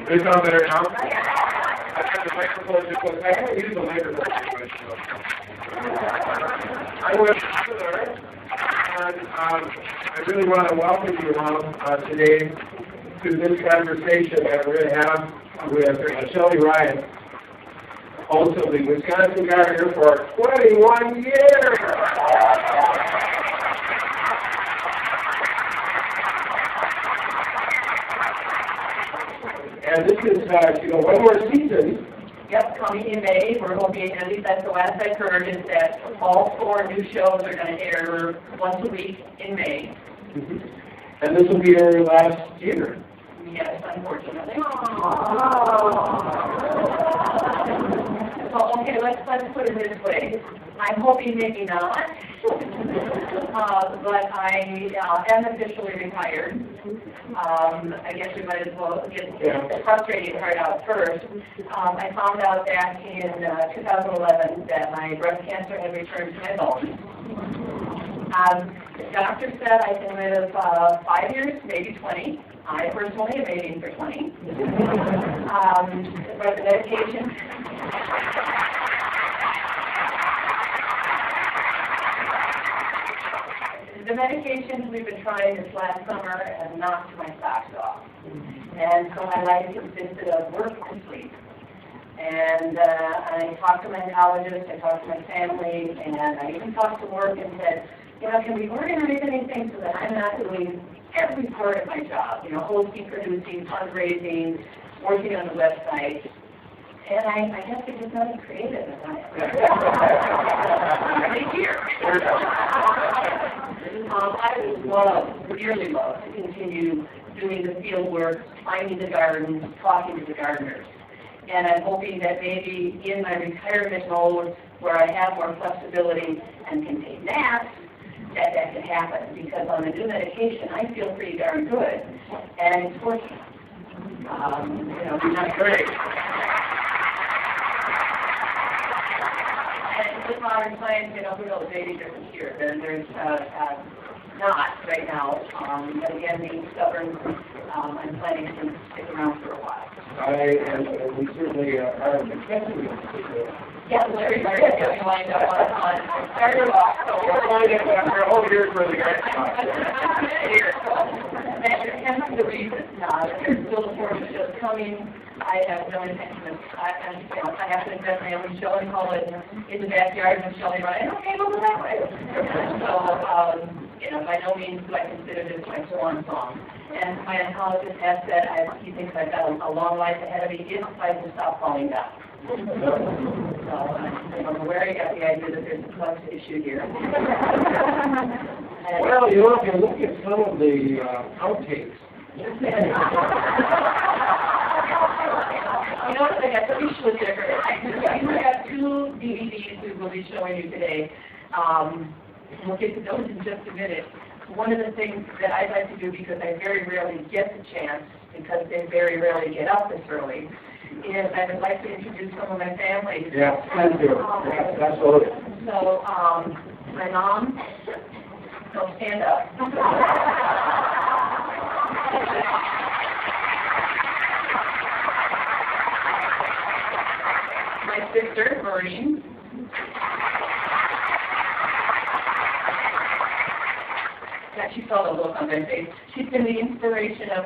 Does it sound better now? I have the microphone just close. I haven't used the microphone too much. I'm with Gardner, and I really want to welcome you all today to this conversation that we're going to have with Shelly Ryan, host of the Wisconsin Gardner for 21 years. And this is, one more season. Yep, coming in May. We're hoping, at least that's the last I've heard, is that all 4 new shows are going to air once a week in May. Mm-hmm. And this will be your last year. Yes, unfortunately. Well, okay, let's put it this way. I'm hoping maybe not, but I am officially retired. I guess we might as well get the frustrating part out first. I found out back in 2011 that my breast cancer had returned to my bones. The doctor said I can live 5 years, maybe 20. I personally am aiming for 20. But the medication. The medications we've been trying this last summer have knocked my socks off. And so my life consisted of work and sleep. And I talked to my oncologist, I talked to my family, and I even talked to work and said, can we organize anything so that I'm not doing every part of my job, hosting, producing, fundraising, working on the website. And I guess it was not as creative as I am. Here. I would love, dearly love, to continue doing the field work, finding the gardens, talking to the gardeners. And I'm hoping that maybe in my retirement mode, where I have more flexibility and can take naps, that can happen. Because on the new medication, I feel pretty darn good, and it's working. Not great. And with modern science, who knows, maybe different here. There's not right now. But again, being stubborn, I'm planning to stick around for a while. And we certainly are expecting you. Yeah, Larry got me lined up on starter off. So we're lined up after a whole year for the guys. That's the reason. There's still the 4 shows coming. I have no intention of, I have to invest my own show and call it In the Backyard with Shelly Ryan. Okay, we'll go that way. So, by no means do I consider this my swan song. And my oncologist has said he thinks I've got a long life ahead of me if I can stop falling down. So I'm aware I got the idea that there's a flex issue here. Well, if you look at some of the outtakes. What I got? Let me show you here. We have 2 DVDs we will be showing you today. We'll get to those in just a minute. One of the things that I'd like to do, because I very rarely get the chance, because they very rarely get up this early, is I would like to introduce some of my family. Yeah, thank you. Absolutely. So, my mom, don't stand up. My sister, Maureen. She saw the look on my face. She's been the inspiration of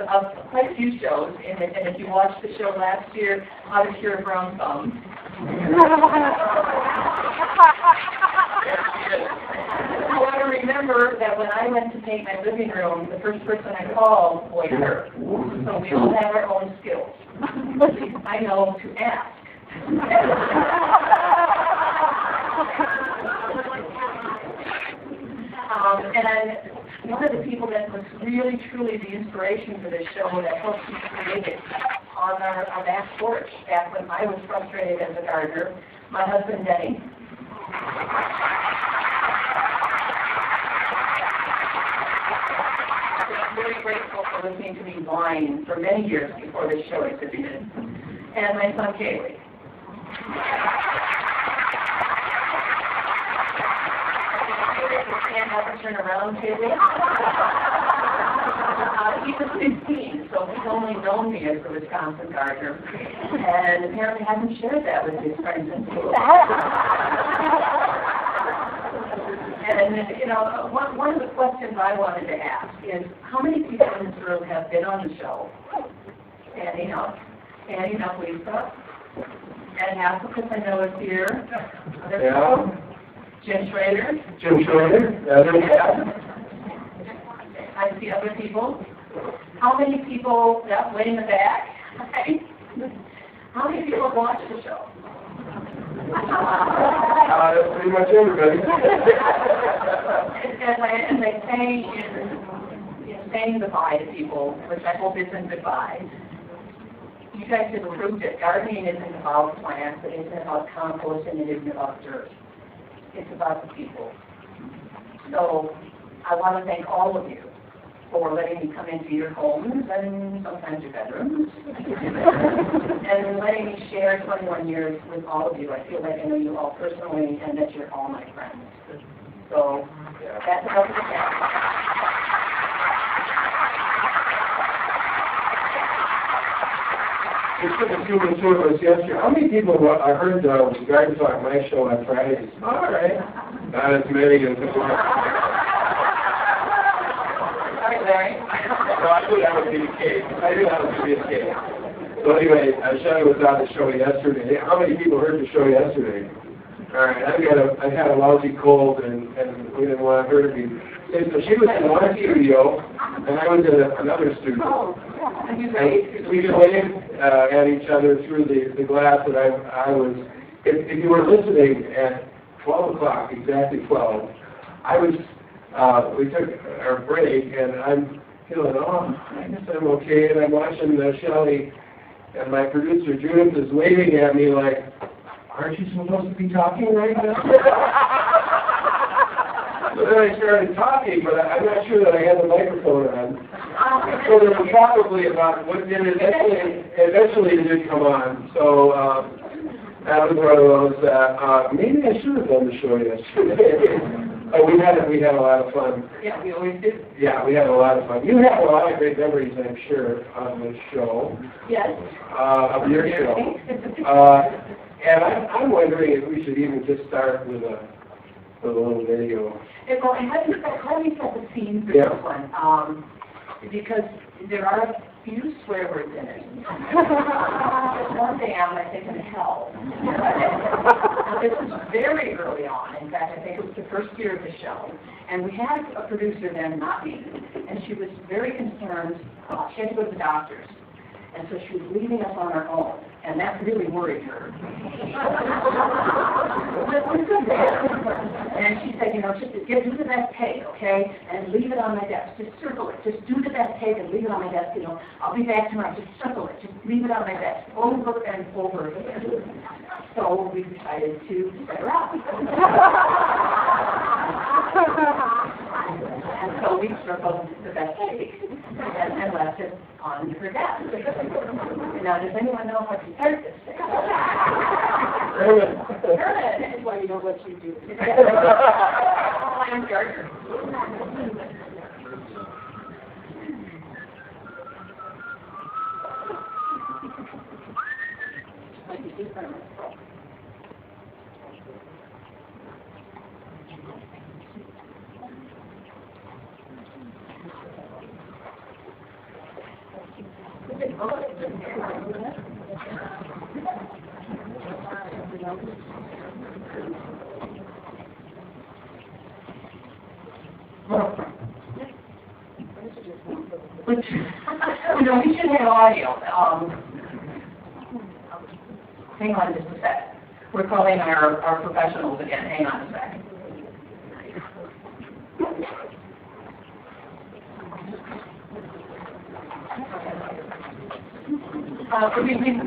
quite a few shows, and if you watched the show last year, How to Cure a Brown Thumb. However, remember that when I went to paint my living room, the first person I called was her. So we all have our own skills. I know to ask. And one of the people that was really, truly the inspiration for this show that helped me create it on our back porch back when I was frustrated as a gardener, my husband, Denny. I'm very grateful for listening to me whine for many years before this show existed. And my son, Kaylee. Can't have to turn around, Kaylee. He was 15, so he's only known me as the Wisconsin Gardner, and apparently hasn't shared that with his friends in school. And, you know, one of the questions I wanted to ask is, how many people in this room have been on the show? Standing up, Lisa. And Africa, I know is here. Yeah. Jim Schrader. Jim Schrader. I see other people. How many people, way in the back? How many people watch the show? Pretty much everybody. and they say in saying goodbye to people, which I hope isn't goodbye. You guys have proved it. Gardening isn't about plants, it isn't about compost, and it isn't about dirt. It's about the people. So I want to thank all of you for letting me come into your homes and sometimes your bedrooms, and letting me share 21 years with all of you. I feel like I know you all personally and that you're all my friends. So that's enough of that. We took a human service yesterday. How many people I heard Gardner talk my show on Fridays? All right. Not as many as before. Sorry, Larry. No, I knew that would be the case. So anyway, Shelly was on the show yesterday. How many people heard the show yesterday? All right, I had a lousy cold, and we didn't want her to be. So she was in one studio, and I was in another studio. And we just waved at each other through the glass, and I was. If you were listening at 12 o'clock, exactly 12, we took our break, and I'm feeling, I guess I'm okay, and I'm watching Shelly, and my producer Judith is waving at me like, aren't you supposed to be talking right now? So then I started talking, but I'm not sure that I had the microphone on. So there was probably about, eventually it did come on. So that was one of those, maybe I should have done the show yesterday. We had a lot of fun. Yeah, we always do. Yeah, we had a lot of fun. You have a lot of great memories, I'm sure, on this show. Yes. Of your show. And I'm wondering if we should even just start with a little video. Well, and let me set the scene for this one, because there are a few swear words in it. One day I'm thinking hell. This was very early on. In fact, I think it was the first year of the show. And we had a producer then, not me, and she was very concerned. She had to go to the doctors. And so she was leaving us on our own, and that really worried her. And she said, just do the best take, okay, and leave it on my desk. Just circle it. Just do the best take and leave it on my desk. I'll be back tomorrow. Just circle it. Just leave it on my desk. Over and over again. So we decided to set her up. And so we circled the best take and left it on her desk. Now, does anyone know what to start this thing? Herman. That's why you know what you do. I'm Gardner. We should have audio. Hang on just a sec. We're calling our professionals again. Hang on a sec.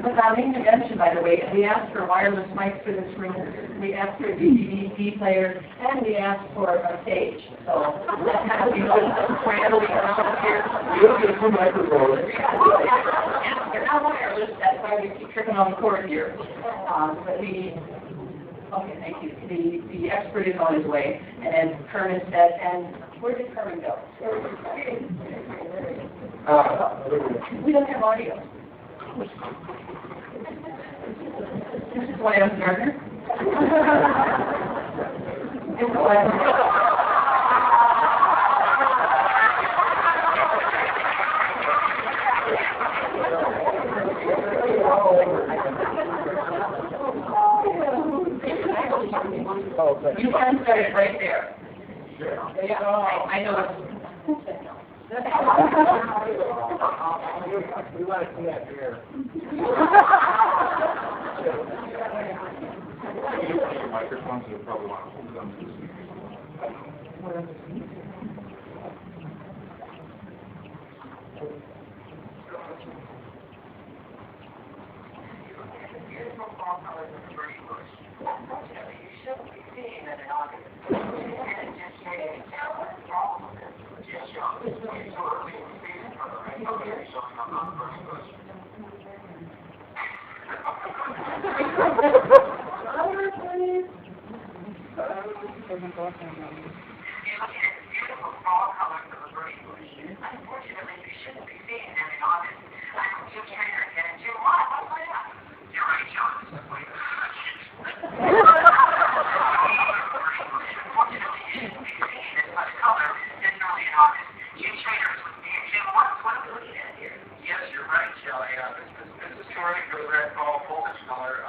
Without any mention, by the way, we asked for wireless mics for this room, we asked for a DVD player, and we asked for a stage. So that's how we know scrambling around here. You don't get two microphones. They're not wireless, that's why we keep tripping on the cord here. Okay, thank you. The expert is on his way, and as Kermit said, and where did Kermit go? We don't have audio. This is why I'm Gardner. This is why I'm You can start it right there. Yeah, I know. We want to see that here. Microphones, you'll probably want to hold them. Yes, you're right, Shelly. This is terrific for the red ball voltage color.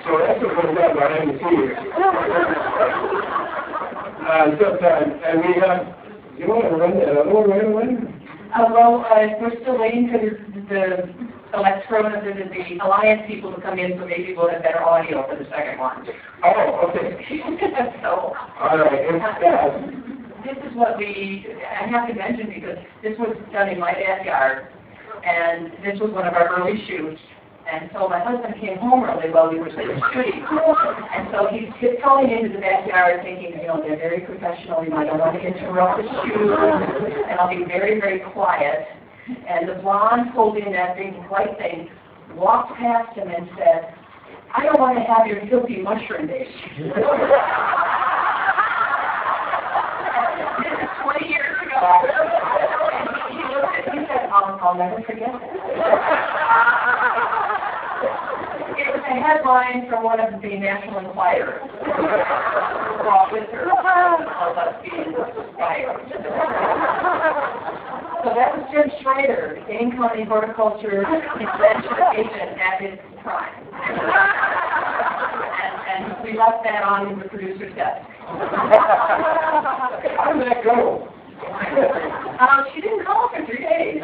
So that's what we're done behind the scenes. And we have, you want to run that other one right away? We're still waiting for the electrode and the Alliance people to come in, so maybe we'll have better audio for the second one. Oh, okay. So, All right. this is what I have to mention because this was done in my backyard, and this was one of our early shoots. And so my husband came home early while we were shooting. And so he's tiptoeing into the backyard thinking, you know, they're very professional, you know, I don't want to interrupt the shoot, and I'll be very, very quiet. And the blonde holding that big white thing walked past him and said, I don't want to have your filthy mushroom base. This is 20 years ago. And he looked at me and said, I'll never forget it. It was a headline from one of the National Enquirer. with her of us being inspired. So that was Jim Schrader, Dane County Horticulture Education at his prime. And we left that on the producer's desk. How did that go? She didn't call for 3 days.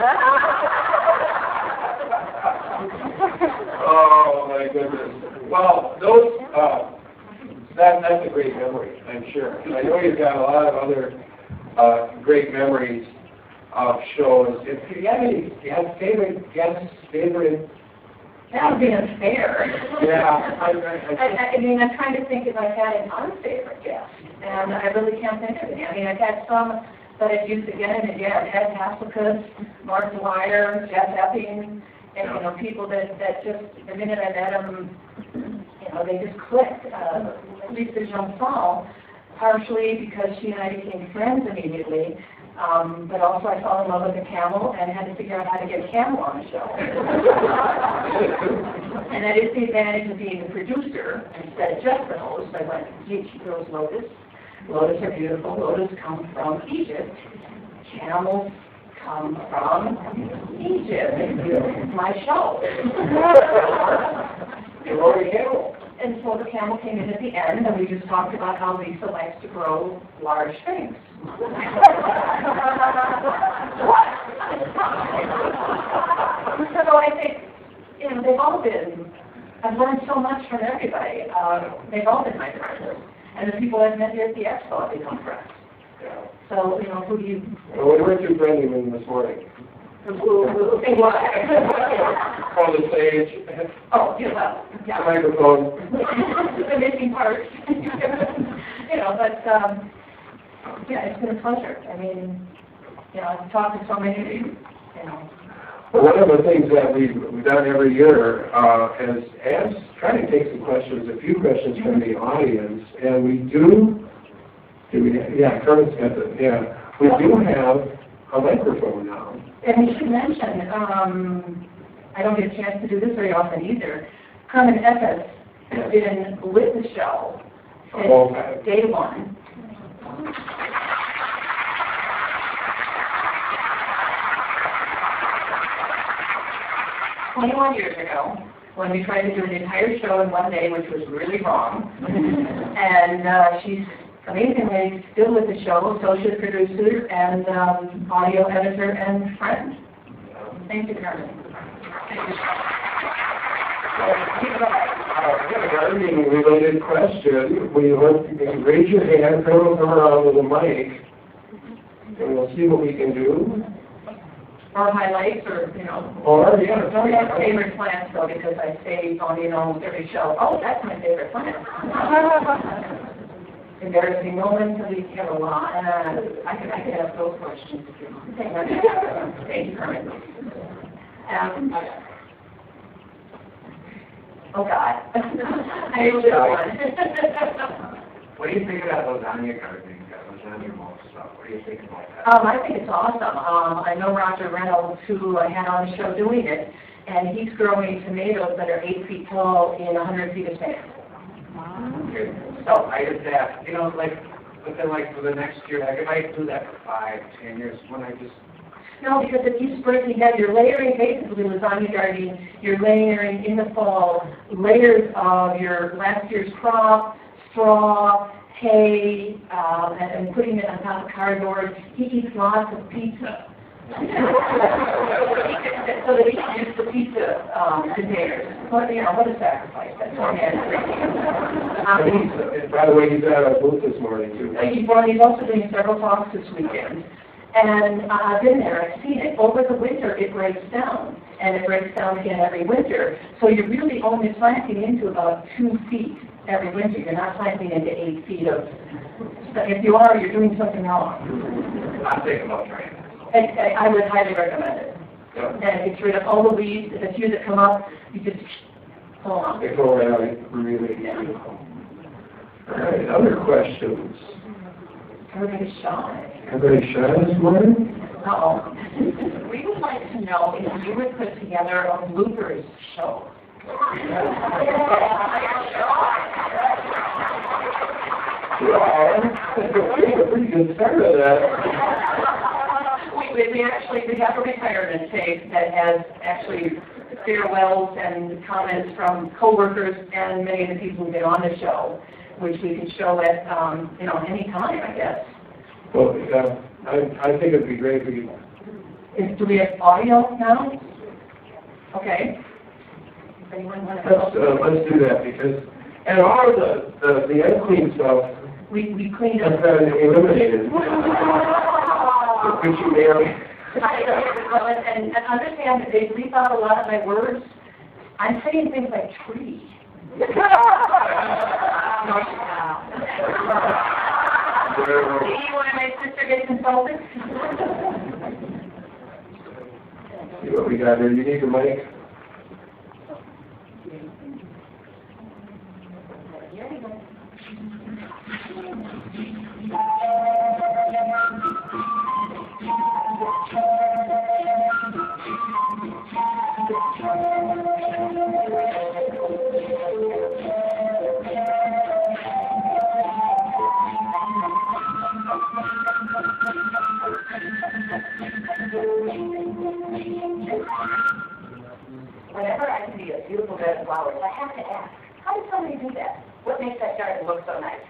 Oh my goodness. Well, those that's a great memory, I'm sure. I know you've got a lot of other great memories of shows. If you have any favorite? That would be unfair. Yeah. I mean, I'm trying to think if I've had an unfavorite guest, and I really can't think of any. I mean, I've had some that I've used again and again. Ed Haslakis, Mark Dwyer, Jeff Epping, and people that just the minute I met them, they just clicked. Lisa Jean-Paul, partially because she and I became friends immediately. But also I fell in love with a camel and had to figure out how to get a camel on the show. And that is the advantage of being a producer instead of just the host. I went, gee, she grows lotus. Lotus are beautiful. Lotus come from Egypt. Camels come from Egypt. It's my show. You wrote a camel. And so the camel came in at the end, and we just talked about how Lisa likes to grow large things. So I think, they've all been, I've learned so much from everybody. They've all been my friends. And the people I've met here at the expo have become friends. So, who do you... Well, we weren't too friendly with them this morning. Who say what? On the stage. Oh, yeah. The microphone. The missing part. But, it's been a pleasure. I mean, I've talked to so many of you, Well, one of the things that we've done every year is try to take some questions, a few questions from the audience, and we do Kermit's got we do have a microphone now. And we should mention, I don't get a chance to do this very often either, Carmen Eppes has been with the show since day one. 21 years ago, when we tried to do an entire show in one day, which was really wrong. And she's amazingly still with the show, associate producer and audio editor and friend. Thank you, Carmen. I've got a gardening-related question. Will you raise your hand, come around with a mic, and we'll see what we can do. Or highlights, or, Or, I don't have favorite plants, though, because I say on, every show, oh, that's my favorite plant. Embarrassing moments, at least you have a lot. I could ask those questions if you want. Thank you, Carmen. Oh, God. I need this one. What do you think about lasagna gardening, lasagna mold stuff? What do you think about that? I think it's awesome. I know Roger Reynolds, who I had on the show doing it, and he's growing tomatoes that are 8 feet tall in 100 feet of sand. Okay. So I just asked, but then for the next year, if I do that for 5, 10 years, when I just... No, because if you spray, you're layering, basically lasagna gardening, you're layering in the fall layers of your last year's crop, straw, hay, and putting it on top of cardboard. He eats lots of pizza. So that he can use the pizza containers. What a sacrifice. That's what And by the way, he's at our booth this morning, too. He's also doing several talks this weekend. And I've been there, I've seen it. Over the winter, it breaks down. And it breaks down again every winter. So you're really only planting into about 2 feet every winter. You're not planting into 8 feet of... If you are, you're doing something wrong. I'm thinking about trying that. I would highly recommend it. And it gets rid of all the weeds. The few that come up, you just pull them. They go out really beautiful. All right, other questions? Everybody's shy. Everybody shy this morning? Uh-oh. We would like to know if you would put together a bloopers show. Well, a pretty good start of that. We have a retirement tape that has actually farewells and comments from coworkers and many of the people who've been on the show, which we can show at, any time, I guess. Well, I think it'd be great if we could. Do we have audio now? Okay. Anyone want to Let's do that because, and all of the unclean stuff we cleaned has up. been eliminated. Which you may And understand that they leave out a lot of my words. I'm saying things like tree. See why my sister gets insulted? See what we got here. You need the mic. Whenever I see a beautiful bed of flowers, I have to ask, how did somebody do that? What makes that garden look so nice?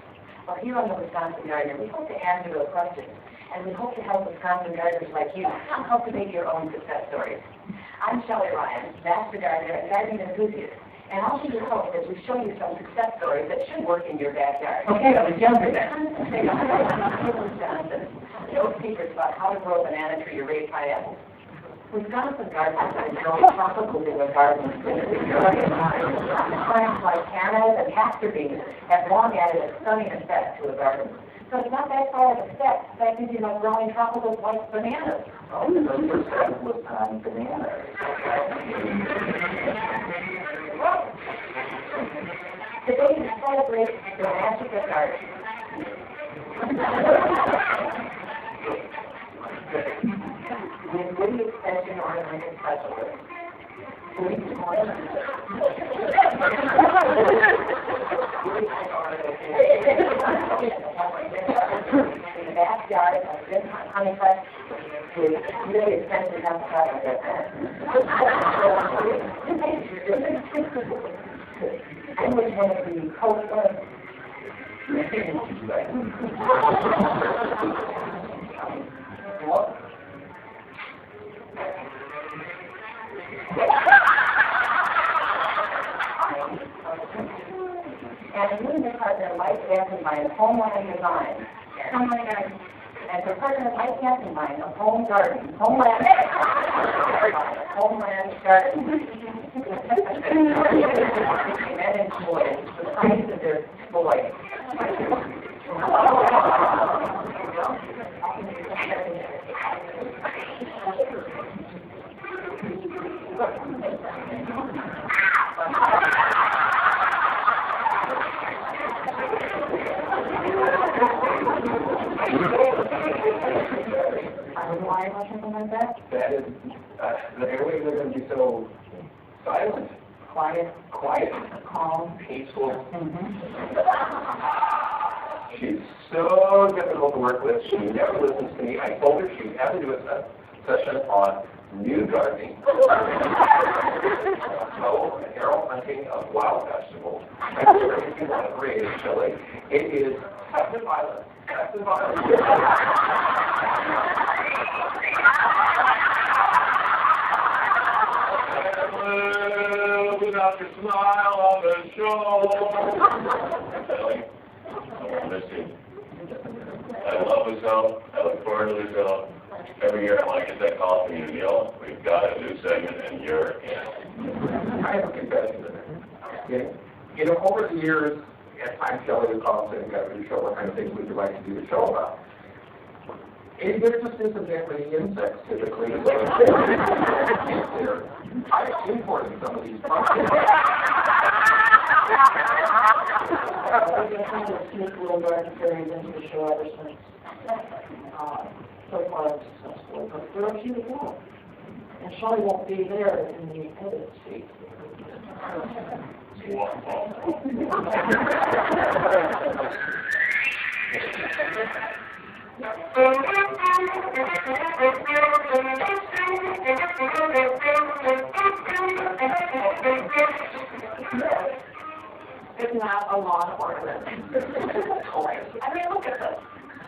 Well, here on the Wisconsin Gardener, we hope to answer those questions, and we hope to help Wisconsin gardeners like you cultivate your own success stories. I'm Shelly Ryan, master gardener and gardening enthusiast, and I'll be your host as we show you some success stories that should work in your backyard. Okay, I was younger then. No secrets about how to grow a banana tree or raise pineapples. Wisconsin gardeners have grown tropical indoor gardens. Plants like cannas and castor beans have long added a stunning effect to a garden. So it's not that far of a step. That means you're not growing tropical like bananas. Oh, the first was on bananas. Today we celebrate the magic of gardening. With witty extension ornamented specialists. In the backyard of this honeypot with really expensive outside of it. I was one of the co-owners. And a new partner, Mike Gassenbein, Homeland Design. And for partner Mike Gassenbein of Home Garden, Homeland Garden. Men and boys, the size of their boys. Why or something like that? That is, the airways are going to be so silent, Quiet, calm, peaceful. mm-hmm. She's so difficult to work with. She never listens to me. I told her she had to do a session on new gardening. So, arrow hunting of wild vegetables. I'm sure if you want to create a chili, it is passive violence. Passive violence. Without your smile on the show. Shelly, I want to miss you. I love the show. I look forward to the show. Every year I want to get that call from you, Neil. We've got a new segment and you're in. I have a confession to that. You know, over the years, at times Shelly would call and say, we've got a new show, what kind of things would you like to do the show about? And there just isn't that many insects typically. So I imported some of these products. We're going to kind of sneak little garden fairies into the show ever since. So far successful, but there are a few to go. And Shelly won't be there in the edit seat. It's not a lawn ornament. I mean, look at this.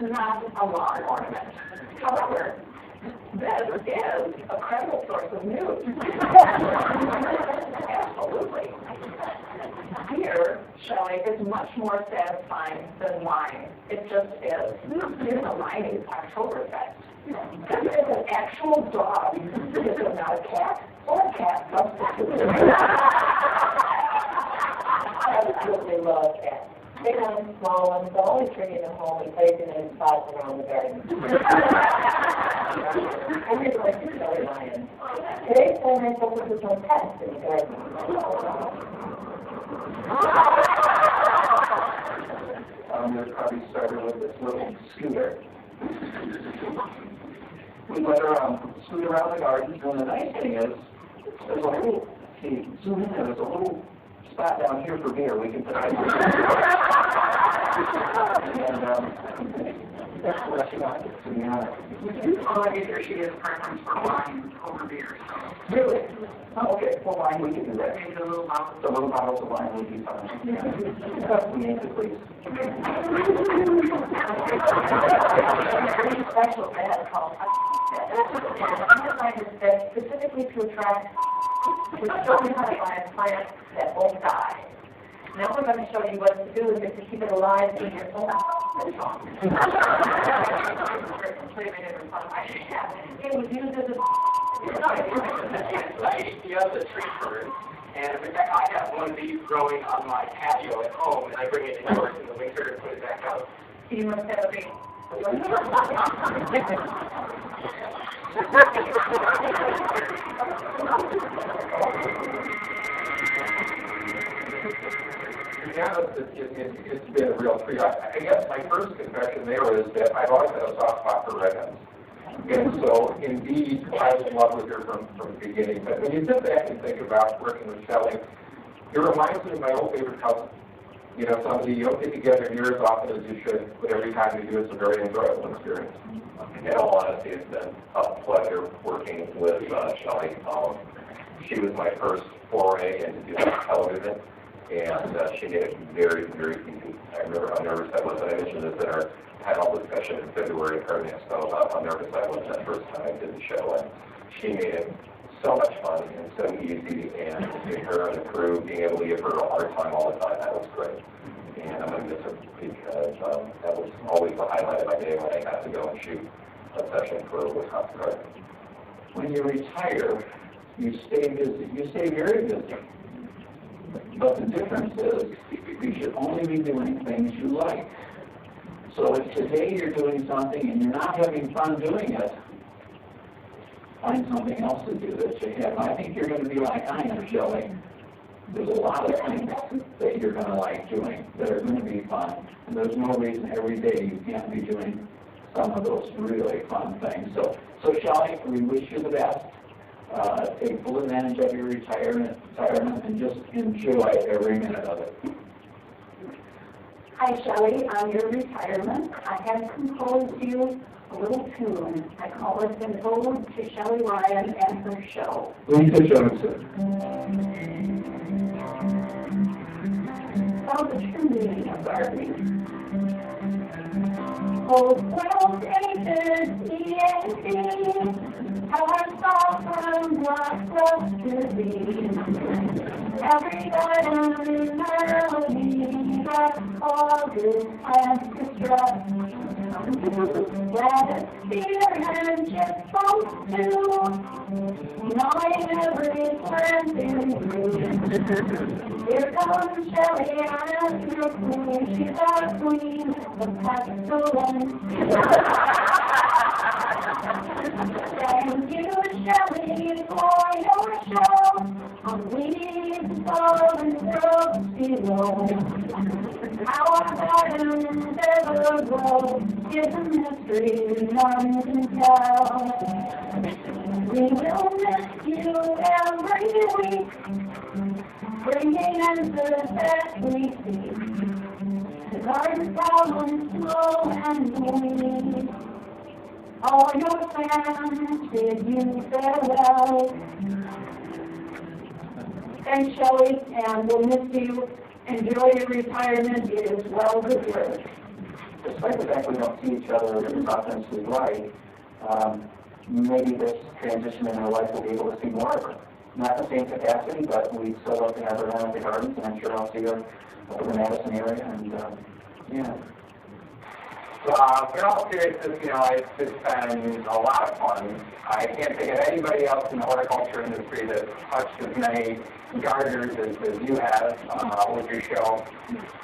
It's not a lawn ornament. However, this is a credible source of news. Absolutely. Beer, Shelly, is much more satisfying than wine. It just is. Here's a wine is Oktoberfest. This is an actual dog. This is not a cat or a cat substitute. I absolutely love cats. They come small ones, but always bringing them home and placing them in spots around the garden. I really like the Shelly Ryan. Today's family focuses on pets in the garden. This probably started with this little scooter. We let her scoot around the garden, and the nice thing is, there's a little, see, zoom in there, there's a little spot down here for beer. We can put ice cream. And that's what she wants, to be honest. Either she has preference for wine over beer. Really? Oh, okay, well, wine, we can do that. Maybe the little bottles. The little bottles of wine would be fine. Yeah. We need to please. Very special ad called specifically to attract, to show you how to buy a plant that won't die. Now we're going to show you what to do with it to keep it alive in your own house. It was used as a... You have the tree fern, and in fact, I have one of these growing on my patio at home, and I bring it indoors in the winter and put it back out. You must have a big... Yeah, it's been a real treat. I guess my first confession there is that I've always had a soft spot for redheads. And so, indeed, I was in love with her from the beginning. But when you sit back and think about working with Shelly, it reminds me of my old favorite cousin. You know, somebody you don't get together near as often as you should, but every time you do, it's a very enjoyable experience. In all honesty, it's been a pleasure working with Shelly. She was my first foray into doing television, and she made it very, very easy. I remember how nervous I was, and I mentioned this in our panel discussion in February at Gardner, about how nervous I was that first time I did the show, and she made it so much fun and so easy, and between her and the crew, being able to give her a hard time all the time, that was great. And I'm going to miss her because that was always the highlight of my day when I got to go and shoot a session for Wisconsin Gardner. When you retire, you stay busy. You stay very busy. But the difference is, you should only be doing things you like. So if today you're doing something and you're not having fun doing it, find something else to do that you have. I think you're going to be like I am, Shelly. There's a lot of things that you're going to like doing that are going to be fun. And there's no reason every day you can't be doing some of those really fun things. So Shelly, we wish you the best. Take full advantage of your retirement and just enjoy every minute of it. Hi, Shelly. On your retirement, I have composed you a little tune. I call it an ode to Shelly Ryan and her show. Lisa Johnson. About the true meaning of gardening. Oh, well, David, E-A-D, how I saw from blossom to thee. Every garden melody that all good plants distress. Let us fear and just both do, knowing every plant in bloom. Here comes Shelly and her queen, she's our queen of pestilence. Thank you, Shelly, for your show on weeds, fallen roads below. How our gardens ever grow is a mystery none can tell. We will miss you every week, bringing answers that we seek. garden down slow and lonely. All your friends bid you farewell. Thanks, Shelly, and we'll miss you. Enjoy your retirement. It is well deserved. Despite the fact we don't see each other as often as we'd like, maybe this transition in our life will be able to see more of her. Not the same capacity, but we still love to have her around at the gardens, and I'm sure I'll see her up in the Madison area, and yeah. In all seriousness, it's been a lot of fun. I can't think of anybody else in the horticulture industry that's touched as many gardeners as you have with your show.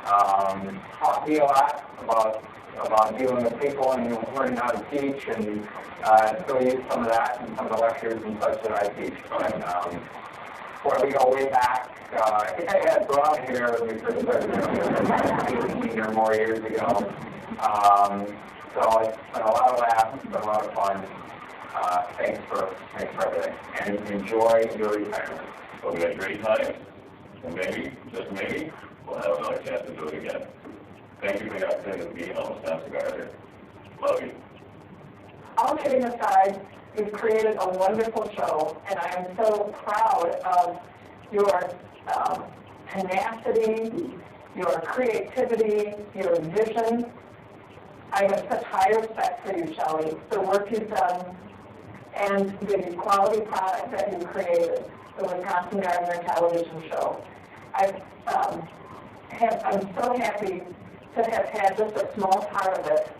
Taught me a lot about dealing with people and learning how to teach, and still use some of that in some of the lectures and such that I teach. But we go way back. I think I had brown hair when we first started 18 or more years ago. So it's been a lot of laughs, it's been a lot of fun. Thanks for everything, and enjoy your retirement. Well, we had great time, and maybe, just maybe, we'll have another chance to do it again. Thank you for the opportunity to be on Wisconsin Gardner. Love you. All kidding aside, you've created a wonderful show, and I am so proud of your tenacity, your creativity, your vision. I have such high respect for you, Shelly, the work you've done, and the quality product that you created, the Wisconsin Gardner television show. I'm so happy to have had just a small part of it,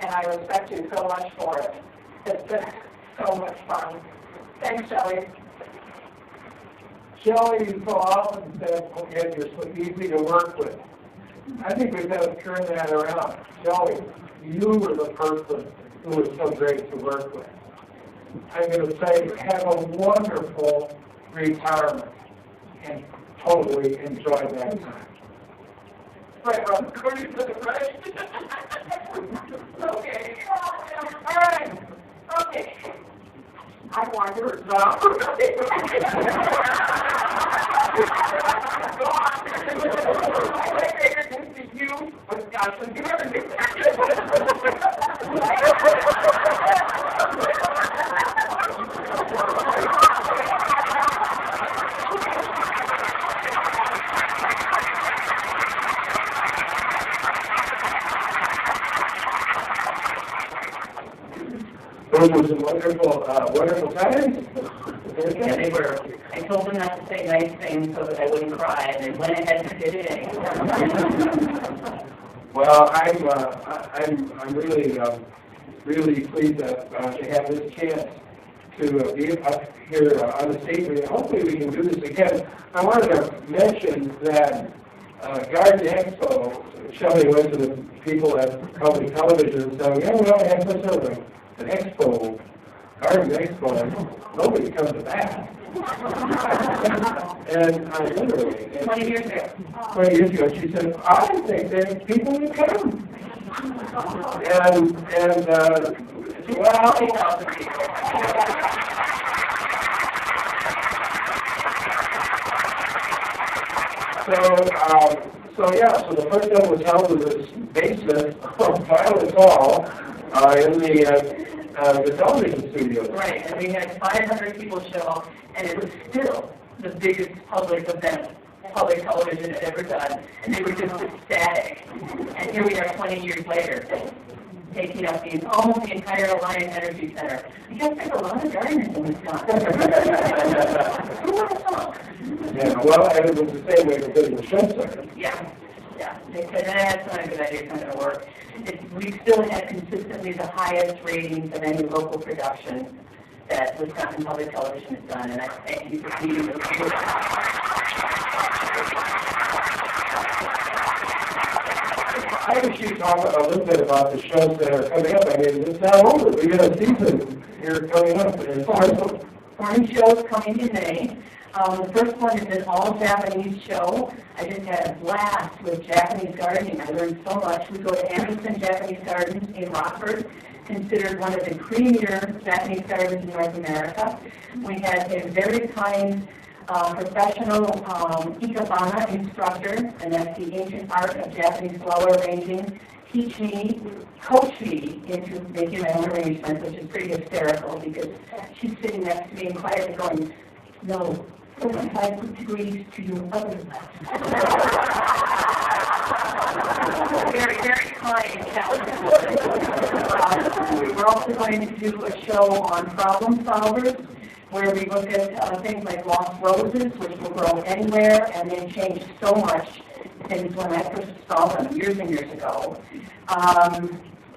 and I respect you so much for it. It's been so much fun. Thanks, Shelly. Shelly, you so often said, okay, you're so easy to work with. I think we've got to turn that around. Shelly, you were the person who was so great to work with. I'm going to say, have a wonderful retirement and totally enjoy that time. Right, Ron. According to the right. Okay. All right. Okay. I want to resolve. My favorite is you, Wisconsin Gardner. Those were some wonderful times. Yeah, they were. I told them not to say nice things so that I wouldn't cry, and they went ahead and did it anyway. Well, I'm really pleased to have this chance to be up here on the stage. And hopefully we can do this again. I wanted to mention that Garden Expo, Shelly went to the people at public television and said, we only have such an expo, Garden Expo, and nobody comes to that. And literally, 20 years ago. 20 years ago, she said, I think there's people who come. And well, so the first one was held in this basement of Violet Hall in the television studio. Right, and we had 500 people show, and it was still the biggest public event public television had ever done, and they were just ecstatic. And here we are 20 years later, taking up almost the entire Alliant Energy Center. Because there's a lot of gardeners in Wisconsin. Who would have thought? Yeah, well, and it was the same way because of the show center. Yeah. They said, that's not a good idea, it's not going to work. We still had consistently the highest ratings of any local production that Wisconsin Public Television has done, and I thank you for being those people. I wish you'd talk a little bit about the shows that are coming up. I mean, it's not over. We got a season here coming up. Foreign shows coming in May. The first one is an all-Japanese show. I just had a blast with Japanese gardening. I learned so much. We go to Anderson Japanese Gardens in Rockford, considered one of the premier Japanese gardens in North America. We had a very kind professional ikebana instructor, and that's the ancient art of Japanese flower arranging, coach me into making my own arrangements, which is pretty hysterical because she's sitting next to me and quietly going, no, 45 degrees to your other left. Very, very kind and challenging. We're also going to do a show on problem solvers, where we look at things like lost roses, which will grow anywhere, and they change so much since when I first saw them years and years ago.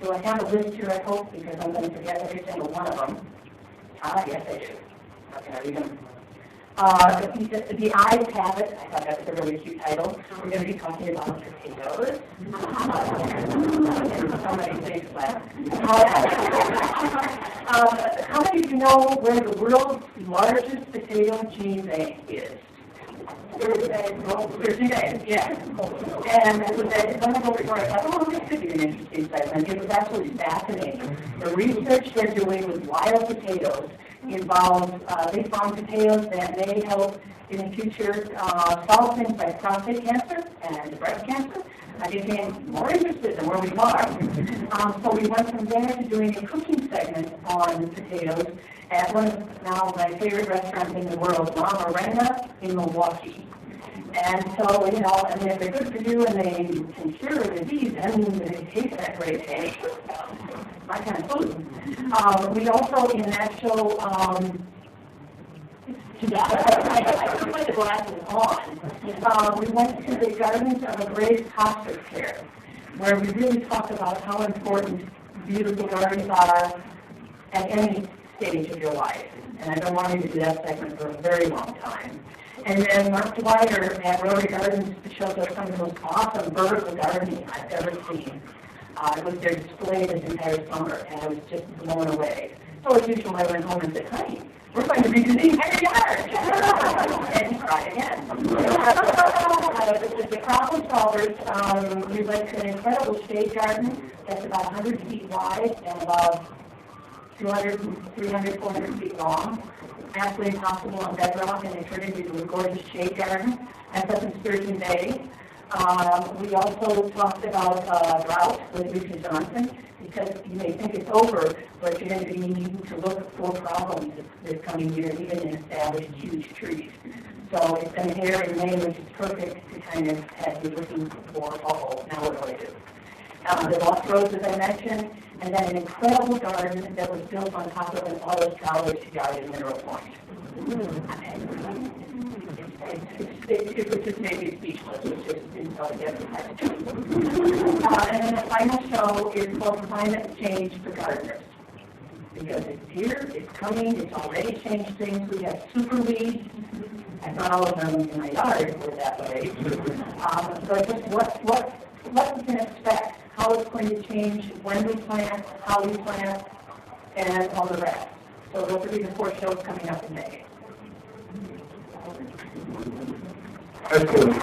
So I have a list here, I hope, because I'm going to forget every single one of them. Yes, I do. How can I read them? The Eyes Have It. I thought that was a really cute title. We're going to be talking about potatoes. Somebody say flat. How many of you know where the world's largest potato gene bank is? Jersey Bay, yeah. And when I go before, I thought, oh, this could be an interesting segment. It was absolutely fascinating. The research they're doing with wild potatoes involves, they found potatoes that may help in the future solve things like prostate cancer and breast cancer. I became more interested in where we are. So we went from there to doing a cooking segment on potatoes at one of now my favorite restaurants in the world, La Morena in Milwaukee. And so, you know, and if they're good for you and they can cure a disease and they taste that great, hey, my kind of food. We also, in that show, I put my glasses on. We went to the Gardens of a Great Hospice Care, where we really talk about how important beautiful gardens are at any stage of your life. And I've been wanting to do that segment for a very long time. And then Mark Dwyer at Rotary Gardens shows us some of the most awesome vertical gardening I've ever seen. I was there displayed this entire summer, and I was just blown away. So as usual, I went home and said, honey, we're going to redo the entire yard. And try again. The problem solvers, we went to an incredible shade garden that's about 100 feet wide and about 200, 300, 400 feet long. Absolutely impossible on bedrock, and they turned it into a gorgeous shade garden. That's up in Sturgeon Bay. We also talked about drought with Richard Johnson, because you may think it's over, but you're going to be needing to look for problems this coming year, even in established huge trees. So it's been here in May, which is perfect to kind of have you looking for, now what do I do? The lost rose, as I mentioned, and then an incredible garden that was built on top of an auto college yard in Mineral Point. It was just made me speechless, which just didn't tell you everything. And then the final show is called Climate Change for Gardeners. Because it's here, it's coming, it's already changed things. We have super weeds. I thought all of them in my yard were that way. So just what we can expect, how it's going to change, when we plant, how we plant, and all the rest. So those will be the 4 shows coming up in May. Excellent.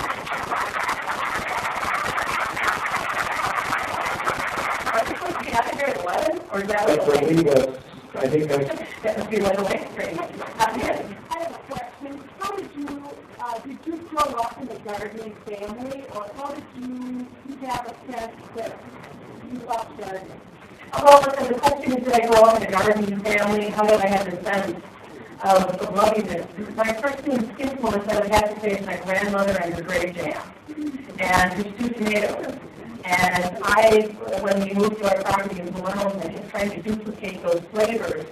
Are we supposed to be out here at 11? Or is that That's okay? right. I think that's... That must be right away. Great. I have a question. How did you grow up in a gardening family, or how did you have a sense that you loved gardening? Well, listen, the question is, did I grow up in a gardening family? How did I have the sense of loving this? My first influence, I would have to say, is my grandmother and her grape jam, and her stewed tomatoes. And when we moved to our property in Blue Mountain, I was trying to duplicate those flavors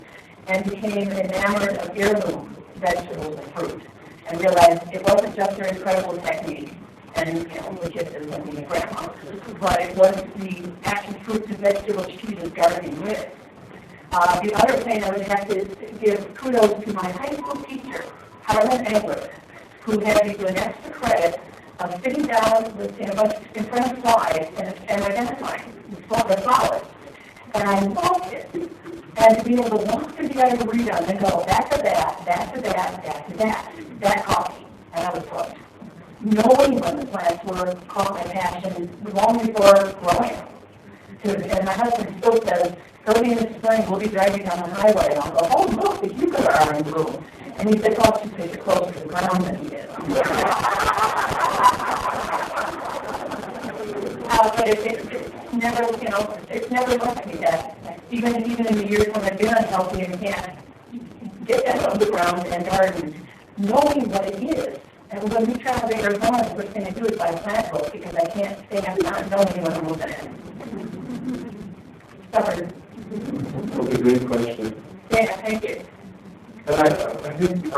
and became enamored of heirloom vegetables and fruit, and realized it wasn't just her incredible technique and, you know, which is something of grandma, but it was the actual fruits and vegetables she was gardening with. The other thing I would have to give kudos to my high school teacher, Harlan Engler, who had me do an extra credit of sitting down in front of slides and identifying the flowers. And I loved it. And to be able to walk through the arboretum and go, that's a that, that's a that, that's a that coffee. And I was hooked. Knowing what the plants were caught my passion long before growing them. And my husband still says, early in the spring, we'll be driving down the highway, and I'll go, oh, look, the cucumbers are in bloom. And he said, oh, she said you're closer to the ground than he is. But it's never, you know, it's never left me that. Even in the years when I've been unhealthy and can't get that on the ground and garden, knowing what it is. And when we travel to Arizona, the first thing I do is buy a plant book because I can't stand not knowing what I'm looking at. Stubborn. That's a great question. Yeah, thank you. And I think,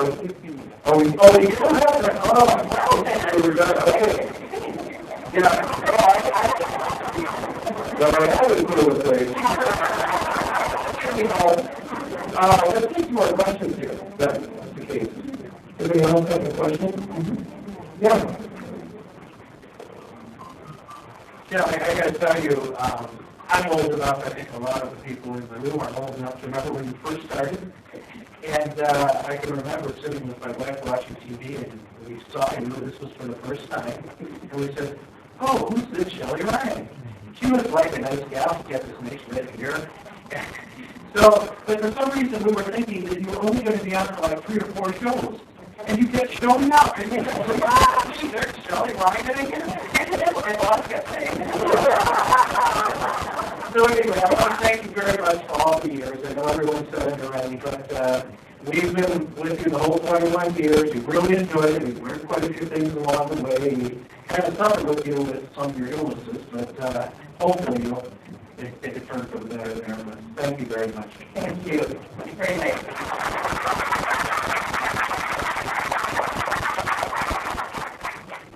we're done, okay. Yeah. No, I haven't put it away. Let's take more questions here. That's the case. Anybody else have a question? Yeah. Yeah, I got to tell you, I'm old enough, I think a lot of the people in the room are old enough to remember when you first started. And I can remember sitting with my wife watching TV, and we saw you, this was for the first time, and we said, oh, who's this Shelly Ryan? She was like a nice gal, she got this nice red hair. So, but for some reason we were thinking that you were only going to be on for like 3 or 4 shows. And you kept showing up, and you said, gee, there's Shelly Ryan again. That's what my boss kept saying. So anyway, I want to thank you very much for all the years. I know everyone said it already, but we've been with you the whole 21 years. We've really enjoyed it. We've learned quite a few things along the way. We kind of suffered with you with some of your illnesses, but hopefully you'll take a turn for the better there. But thank you very much. Thank you. Very nice.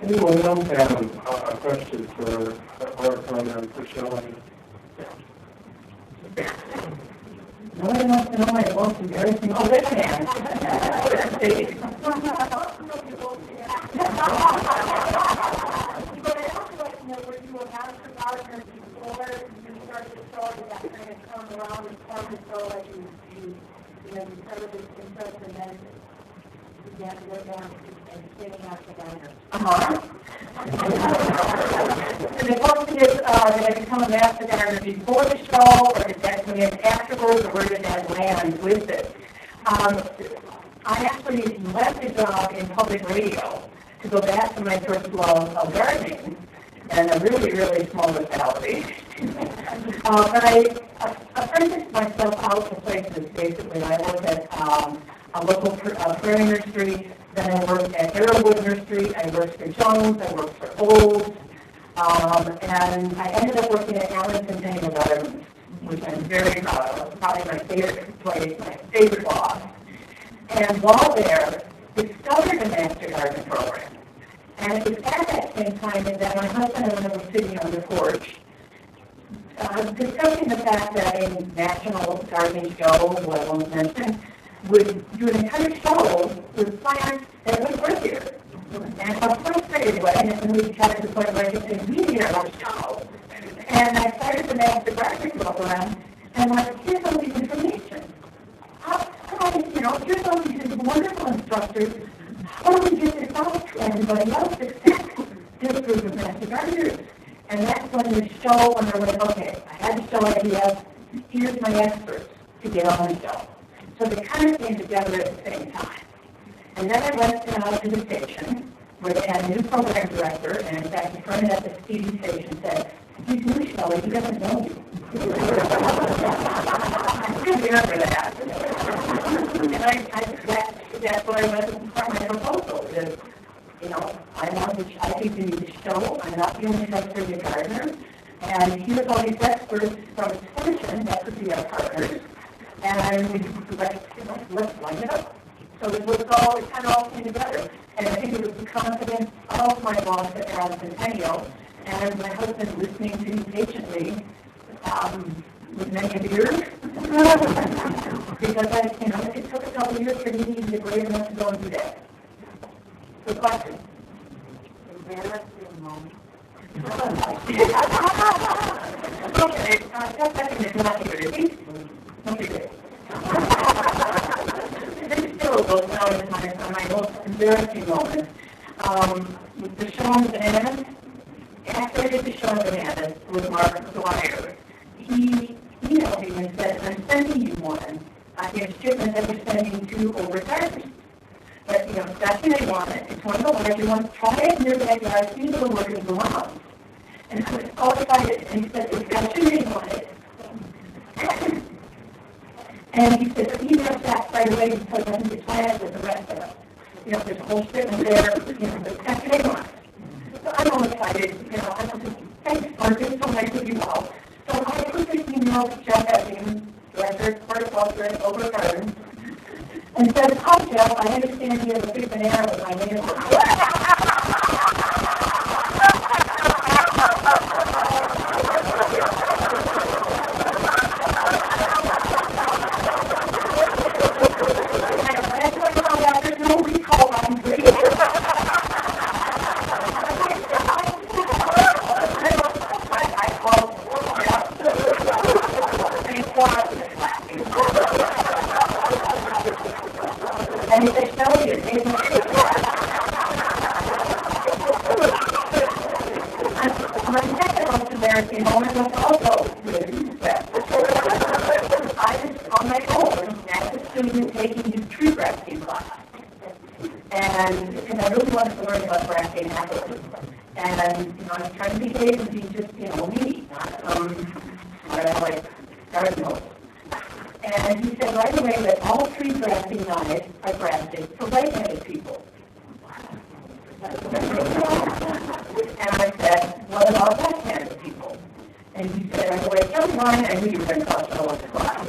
Anyone else have a question for Shelly? Nobody wants to know my most embarrassing position. And the question is, did I become a master gardener before the show, or did that come in afterwards, or where did that land with it? I actually left a job in public radio to go back to my first love of gardening, and a really, really small salary. But I apprenticed myself out to places, basically. I worked at a local prairie nursery, then I worked at Arrowwood Nursery, I worked for Jones, I worked for Olds, and I ended up working at Allen Centennial Gardens, which I'm very proud of. Probably my favorite place, my favorite boss. And while there, discovered a Master Gardener program. And it was at that same time that my husband and I were sitting on the porch, discussing the fact that a national gardening show, who I won't mention, would do an entire show with plants that would work here. And I was frustrated away, and we got to the point where I just said, we need our own show. And I started the Master Gardening program, and I said, here's all this information. Here's all these wonderful instructors. How do we get this out to everybody else except this group of Master Gardeners? And that's when the show, when I went, okay, I had the show idea, here's my experts to get on the show. So they kind of came together at the same time. And then I went to the station where they had a new program director, and in fact, the friend at the TV station said, he's new, Shelly, he doesn't know you. I still remember that. And that's what I went for my proposal is, I think we need to show I'm not the only trustworthy gardener, and here's all these experts from Extension that could be our partners, and let's line it up. So it kind of all came together, and I think it was the confidence of my boss at Allen Centennial, and my husband listening to me patiently with many a beer, because it took a couple of years for me to be brave enough to go and do that. So question. Embarrassing moment. Okay, just second is not good. Okay. This still goes down as my most embarrassing moment. The show on bananas, after I did the show on bananas with Mark Dwyer, he emailed me and said, I'm sending you one. In a shipment that we're sending to over garden. But, that's what they wanted. It's one of the larger ones. Try it in your backyard. See if it'll work as well. And I was all excited. And he said, it's got what they wanted. And he said, but he knows that right away because I think it's planned with the rest of it. There's a whole shipment there. But that's what they wanted. So I'm all excited. I don't think, thanks, Mark. It's so nice of you all. So I quickly emailed Jeff Epping, director of horticulture at Over Garden, and said, hi, Jeff, I understand you have a big banana with my name on it. And he said, Shelly, your name is my second most embarrassing moment was also I was on my own as a student taking his tree grafting class. And I really wanted to learn about grafting apples. And I was trying to behave and be just, me, not like Gardner. And he said right away that all tree grafting knives are grafted for right-handed people. And I said, what about left-handed people? And he said right away, Shelly Ryan, I knew you were going to call Shelly class.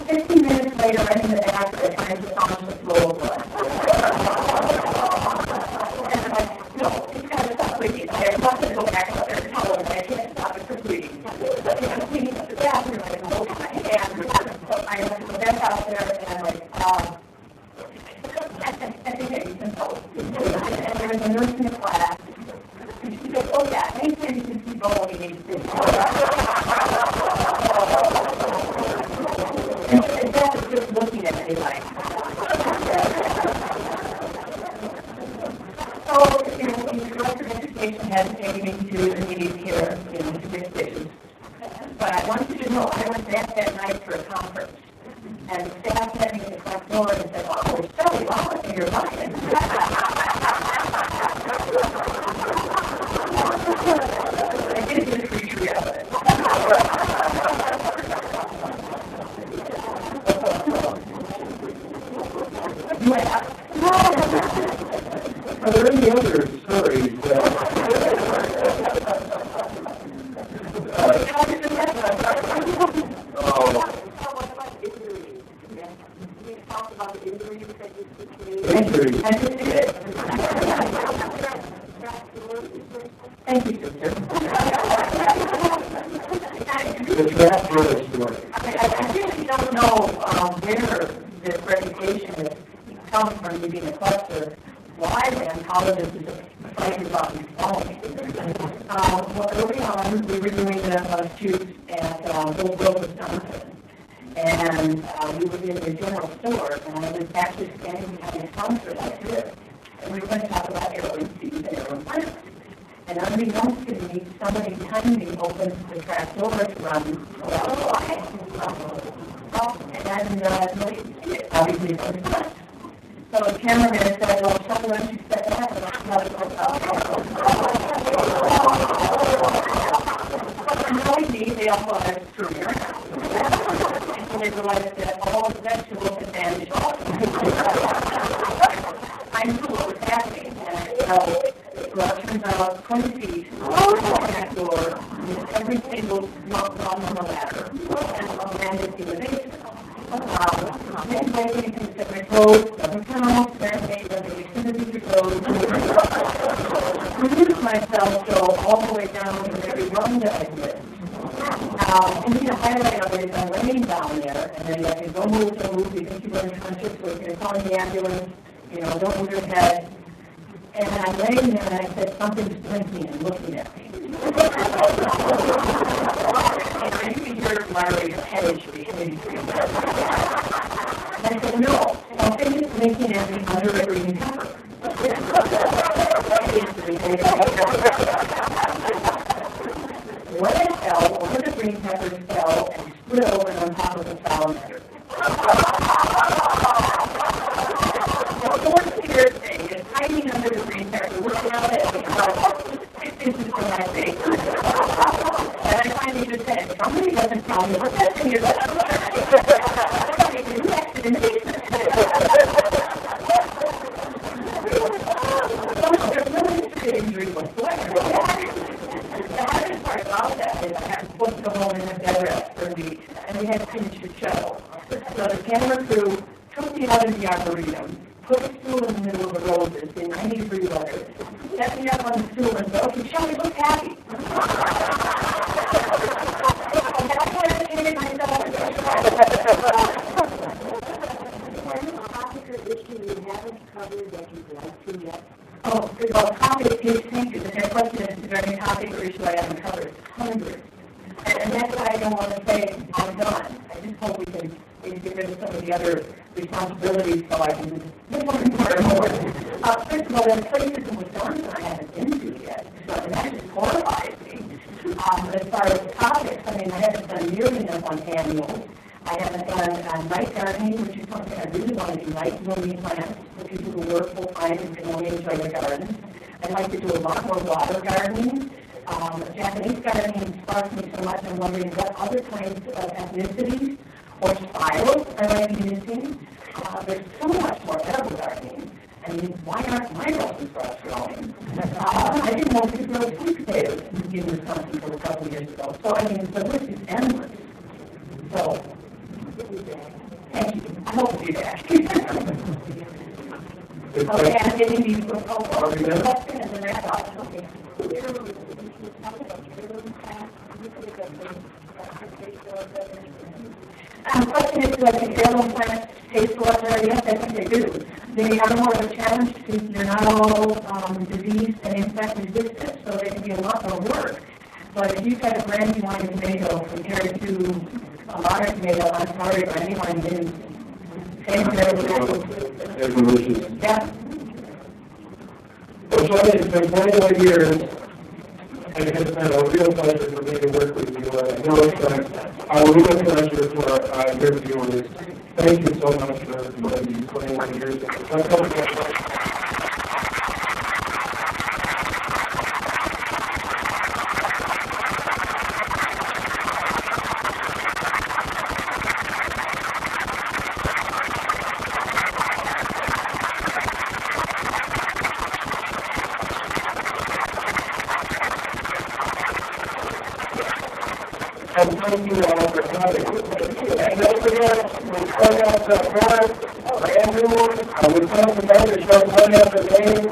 15 minutes later, I'm in the back of it, trying to staunch the flow of blood. And I'm like, no, it's got to stop bleeding. I have to go back up there and tell him I can't stop it from bleeding. I'm cleaning up the bathroom, I can hold my hand. So I have to go back out there, and I'm like, and there was a nurse in the class, and she said, oh yeah, anytime you can see bone, you need to and Dad was just looking at me like, so, the director of education had taken me to a meeting here in the division. But I want you to know I went back that night for a conference. And the staff had me at the front door and said, oh, Shelly, wow, you're lying. I did get a free tree out of it. You laugh. Are there any other stories Thank you, sister. I really don't know where this reputation comes from, me being a cluster. Well, I ran colleges as a fight about these phones. Well, early on, we were doing shoots at Old Grove, Wisconsin. And we were in the general store, and I was actually standing behind a counter like this. And we were going to talk about airline seats and airline pilots. And unbeknownst to me, somebody behind me opens the trap door to run around. And nobody could see it. Obviously, it was not. So the cameraman said, well, Shelly, why don't you step back and I'll tell you what's But annoyed me, they all thought I was screwing around. And they realized that all the vegetables had vanished off. I knew what was happening. And well, it turns out 20 feet back door with every single rung on the ladder and landed in the basement. Didn't break anything except my clothes, doesn't count, marinate, as soon as you clothes. Reduced myself so all the way down to every rung that I did. And the highlight of it is I'm laying down there, and then I said, don't move, you think you're unconscious, so if you're calling the ambulance, don't move your head. And I'm laying there, and I said, something's blinking and looking at me. And I can hear Larry's head shaking. And I said, no, something is blinking at me under a green cover. When I fell, one of the green peppers fell and split open on top of the salamander. doesn't tell me what that thing is. The hardest part about that is I had to put the hole in the bed rest for a week, and we had to finish the show. So the camera crew took me out of the arboretum, put a stool in the middle of the roses in 90-degree weather, set me up on the stool and said, okay, Shelly, look happy. And that's why I entertained myself. Oh, well, topic is, thank you. The next question is, is there any topic or issue I haven't covered? Hundreds. And that's why I don't want to say I'm done. I just hope we can maybe get rid of some of the other responsibilities so I can do more and more. First of all, there are places in Wisconsin I haven't been to yet, and that just horrifies me. As far as topics, I mean, I haven't done nearly enough on annuals. I haven't done night gardening, which is something I really want to do, night blooming plants, for people who work full-time and can only enjoy their gardens. I'd like to do a lot more water gardening. Japanese gardening sparks me so much, I'm wondering what other kinds of ethnicities or styles I might be missing. There's so much more edible gardening. I mean, why aren't my roses brush growing? I didn't know we could grow sweet potatoes in Wisconsin for a couple of years ago. So, I mean, the list is endless. So, thank you. I hope to be back. Okay, I'm getting these questions and then wrap up. Okay. Question is, do I think heirloom plants taste like that? Yes, I think they do. They are more of a challenge because they're not all disease and insect resistant, so they can be a lot more work. But if you've got a brandywine tomato compared to a modern tomato, I'm sorry, brandywine didn't taste very good. Yeah. Well, Shelly, it's been 21 years, and it has been a real pleasure for me to work with you. I know it's a real pleasure for your viewers. Thank you so much for these 21 years. And thank you all for coming. And don't forget, we play out the front, Andrew, Wisconsin Gardner show play out the game.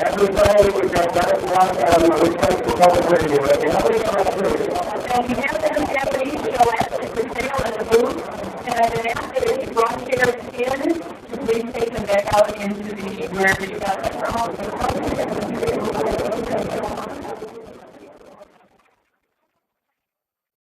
Every Friday we've got Dark Rock on Wisconsin Public Radio. And we have the Japanese show at the sale at the booth. And I've been asked that if you brought chairs in, please take them back out into the wherever you got them from.